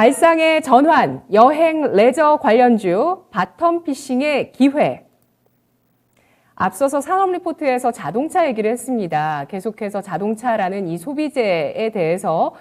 발상의 전환, 여행, 레저 관련주, 바텀 피싱의 기회. 앞서서 산업리포트에서 자동차 얘기를 했습니다. 계속해서 자동차라는 이 소비재에 대해서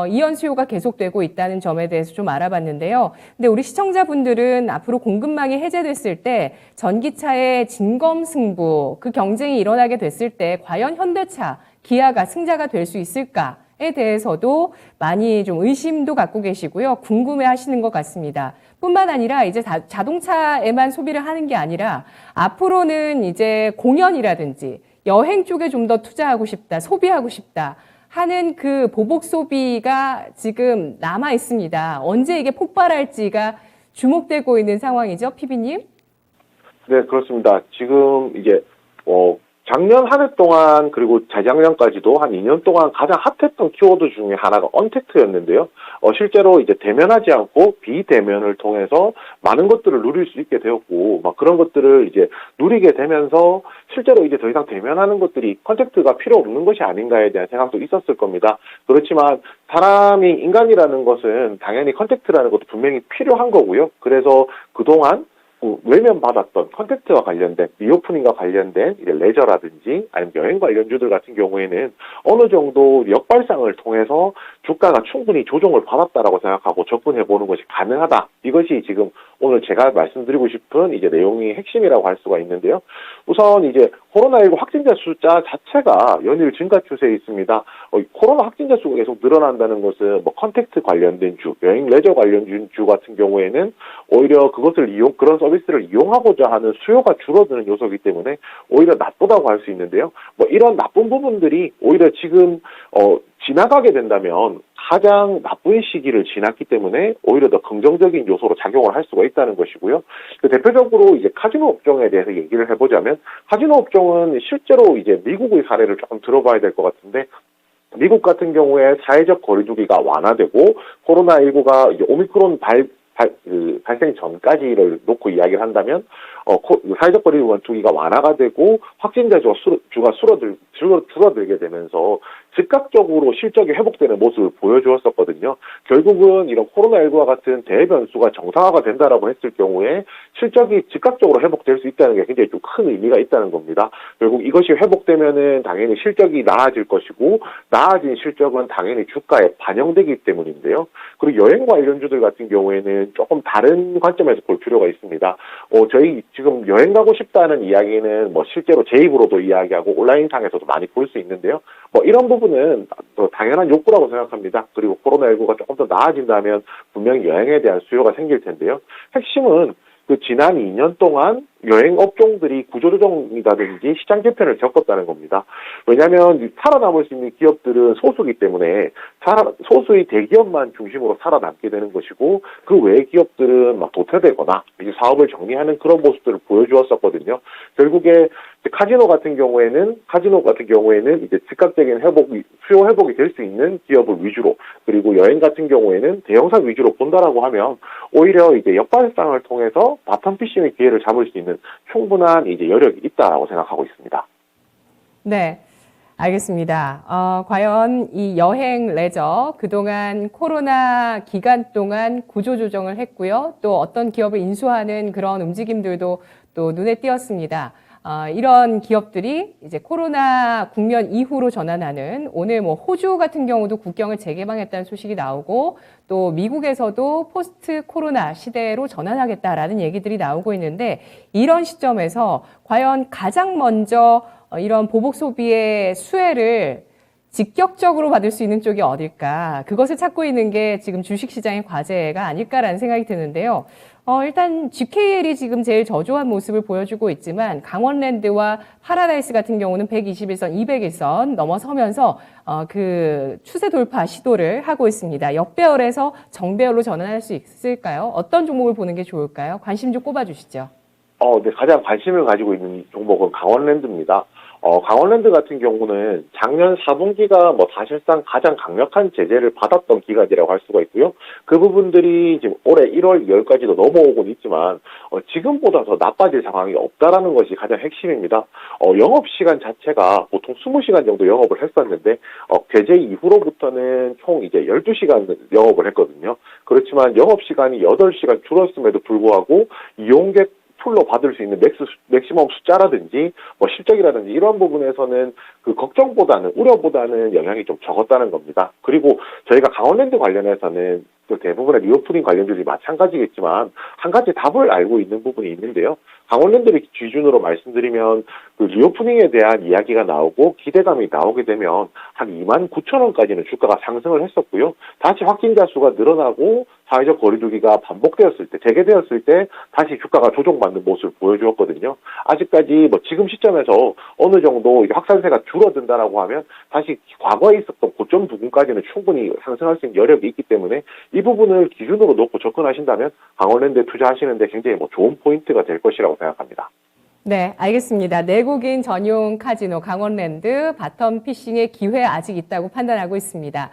이연 수요가 계속되고 있다는 점에 대해서 좀 알아봤는데요. 근데 우리 시청자분들은 앞으로 공급망이 해제됐을 때 전기차의 진검승부, 그 경쟁이 일어나게 됐을 때 과연 현대차, 기아가 승자가 될 수 있을까? 에 대해서도 많이 좀 의심도 갖고 계시고요. 궁금해 하시는 것 같습니다. 뿐만 아니라 이제 자동차에만 소비를 하는 게 아니라 앞으로는 이제 공연이라든지 여행 쪽에 좀 더 투자하고 싶다, 소비하고 싶다 하는 그 보복 소비가 지금 남아 있습니다. 언제 이게 폭발할지가 주목되고 있는 상황이죠, 피비님? 네, 그렇습니다. 지금 이제 작년 한 해 동안 그리고 재작년까지도 한 2년 동안 가장 핫했던 키워드 중에 하나가 언택트였는데요. 실제로 이제 대면하지 않고 비대면을 통해서 많은 것들을 누릴 수 있게 되었고, 막 그런 것들을 이제 누리게 되면서 실제로 이제 더 이상 대면하는 것들이 컨택트가 필요 없는 것이 아닌가에 대한 생각도 있었을 겁니다. 그렇지만 사람이 인간이라는 것은 당연히 컨택트라는 것도 분명히 필요한 거고요. 그래서 그동안 외면받았던 컨택트와 관련된 리오프닝과 관련된 이제 레저라든지 아니면 여행 관련주들 같은 경우에는 어느 정도 역발상을 통해서 주가가 충분히 조정을 받았다라고 생각하고 접근해 보는 것이 가능하다. 이것이 지금 오늘 제가 말씀드리고 싶은 이제 내용의 핵심이라고 할 수가 있는데요. 우선 이제 코로나19 확진자 숫자 자체가 연일 증가 추세에 있습니다. 코로나 확진자 수가 계속 늘어난다는 것은 컨택트 관련된 주, 여행 레저 관련된 주 같은 경우에는 오히려 그런 서비스를 이용하고자 하는 수요가 줄어드는 요소이기 때문에 오히려 나쁘다고 할 수 있는데요. 이런 나쁜 부분들이 오히려 지금 지나가게 된다면 가장 나쁜 시기를 지났기 때문에 오히려 더 긍정적인 요소로 작용을 할 수가 있다는 것이고요. 대표적으로 이제 카지노 업종에 대해서 얘기를 해보자면 카지노 업종은 실제로 이제 미국의 사례를 조금 들어봐야 될 것 같은데 미국 같은 경우에 사회적 거리두기가 완화되고 코로나19가 이제 오미크론 발생 전까지를 놓고 이야기를 한다면 사회적 거리두기가 완화가 되고 확진자 수가 줄어들게 되면서 즉각적으로 실적이 회복되는 모습을 보여주었었거든요. 결국은 이런 코로나19와 같은 대변수가 정상화가 된다라고 했을 경우에 실적이 즉각적으로 회복될 수 있다는 게 굉장히 좀 큰 의미가 있다는 겁니다. 결국 이것이 회복되면은 당연히 실적이 나아질 것이고 나아진 실적은 당연히 주가에 반영되기 때문인데요. 그리고 여행 관련주들 같은 경우에는 조금 다른 관점에서 볼 필요가 있습니다. 저희 지금 여행 가고 싶다는 이야기는 실제로 제 입으로도 이야기하고 온라인상에서도 많이 볼 수 있는데요. 이런 부분은 또 당연한 욕구라고 생각합니다. 그리고 코로나19가 조금 더 나아진다면 분명히 여행에 대한 수요가 생길 텐데요. 핵심은 그 지난 2년 동안 여행 업종들이 구조조정이라든지 시장 개편을 겪었다는 겁니다. 왜냐하면 살아남을 수 있는 기업들은 소수이기 때문에 소수의 대기업만 중심으로 살아남게 되는 것이고 그 외의 기업들은 도태되거나 이제 사업을 정리하는 그런 모습들을 보여주었었거든요. 결국에 카지노 같은 경우에는 이제 즉각적인 수요 회복이 될 수 있는 기업을 위주로 그리고 여행 같은 경우에는 대형사 위주로 본다라고 하면 오히려 이제 역발상을 통해서 바텀 피싱의 기회를 잡을 수 있는 충분한 이제 여력이 있다라고 생각하고 있습니다. 네. 알겠습니다. 과연 이 여행 레저 그동안 코로나 기간 동안 구조조정을 했고요. 또 어떤 기업을 인수하는 그런 움직임들도 또 눈에 띄었습니다. 이런 기업들이 이제 코로나 국면 이후로 전환하는 오늘 호주 같은 경우도 국경을 재개방했다는 소식이 나오고 또 미국에서도 포스트 코로나 시대로 전환하겠다라는 얘기들이 나오고 있는데 이런 시점에서 과연 가장 먼저 이런 보복 소비의 수혜를 직격적으로 받을 수 있는 쪽이 어딜까? 그것을 찾고 있는 게 지금 주식시장의 과제가 아닐까라는 생각이 드는데요. 일단 GKL이 지금 제일 저조한 모습을 보여주고 있지만 강원랜드와 파라다이스 같은 경우는 121선, 201선 넘어서면서 그 추세 돌파 시도를 하고 있습니다. 역배열에서 정배열로 전환할 수 있을까요? 어떤 종목을 보는 게 좋을까요? 관심 좀 꼽아주시죠. 네, 가장 관심을 가지고 있는 종목은 강원랜드입니다. 강원랜드 같은 경우는 작년 4분기가 뭐 사실상 가장 강력한 제재를 받았던 기간이라고 할 수가 있고요. 그 부분들이 지금 올해 1월, 2월까지도 넘어오곤 있지만 지금보다 더 나빠질 상황이 없다라는 것이 가장 핵심입니다. 영업시간 자체가 보통 20시간 정도 영업을 했었는데 제재 이후로부터는 총 이제 12시간 영업을 했거든요. 그렇지만 영업시간이 8시간 줄었음에도 불구하고 이용객 풀로 받을 수 있는 맥시멈 숫자라든지 뭐 실적이라든지 이런 부분에서는 그 걱정보다는 우려보다는 영향이 좀 적었다는 겁니다. 그리고 저희가 강원랜드 관련해서는 또 대부분의 리오프닝 관련주들이 마찬가지겠지만 한 가지 답을 알고 있는 부분이 있는데요. 강원랜드를 기준으로 말씀드리면 그 리오프닝에 대한 이야기가 나오고 기대감이 나오게 되면 한 29,000원까지는 주가가 상승을 했었고요. 다시 확진자 수가 늘어나고 사회적 거리두기가 반복되었을 때, 재개되었을 때 다시 주가가 조정받는 모습을 보여주었거든요. 아직까지 뭐 지금 시점에서 어느 정도 이게 확산세가 줄어든다라고 하면 다시 과거에 있었던 고점 부분까지는 충분히 상승할 수 있는 여력이 있기 때문에 이 부분을 기준으로 놓고 접근하신다면 강원랜드에 투자하시는데 굉장히 뭐 좋은 포인트가 될 것이라고 생각합니다. 네, 알겠습니다. 내국인 전용 카지노 강원랜드 바텀 피싱의 기회 아직 있다고 판단하고 있습니다.